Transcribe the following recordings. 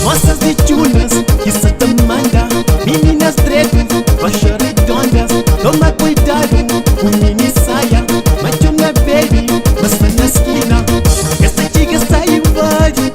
Moças de chunas que Santa manda, meninas tretas, baixas redondas, toma cuidado, o mini saia, machona baby, passa na esquina, essa chica sai invade,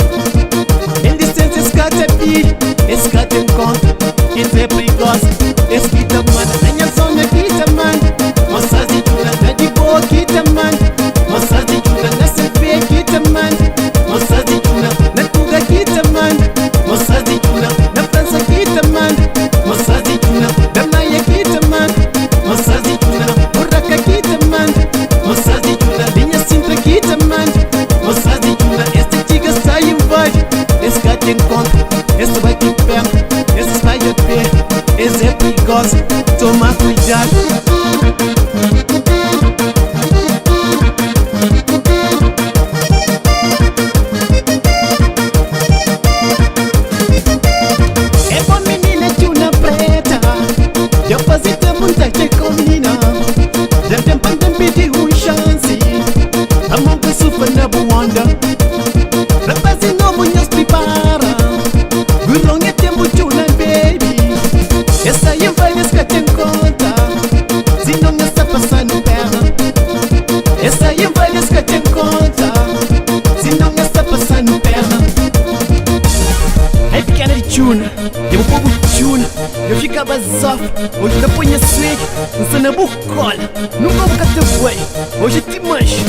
em licença escata pilha, escata em conta, isso é perigoso, esquita manda, tenha zona quita manda, moças de chuna, tá de boa quita manda, moças de chuna, na CV quita manda, moças de chuna, na Tuga quita manda, moças de chuna, na França quita manda, moças de chuna, da Maia quita manda, moças de chuna, Urraca quita manda, moças de chuna, linha Sintra quita manda, moças de chuna, esta chica sai invade, esse gato encontra, esse vai te perto, esse vai a pé, esse é perigoso, toma cuidado. Muita que combina, já tem pandem pedir chance, a mão que sofre na buanda, rapaz e novo nos prepara, gurão é tempo chuna baby, essa aí vai que tem conta, se não está passando perna, essa aí vai que tem conta, se não está passando perna. Aí pequena de chuna, eu pouco chuna, eu ficava soft, hoje eu ponho swing, não sou na bucola, nunca fica teu bem, hoje te mancho.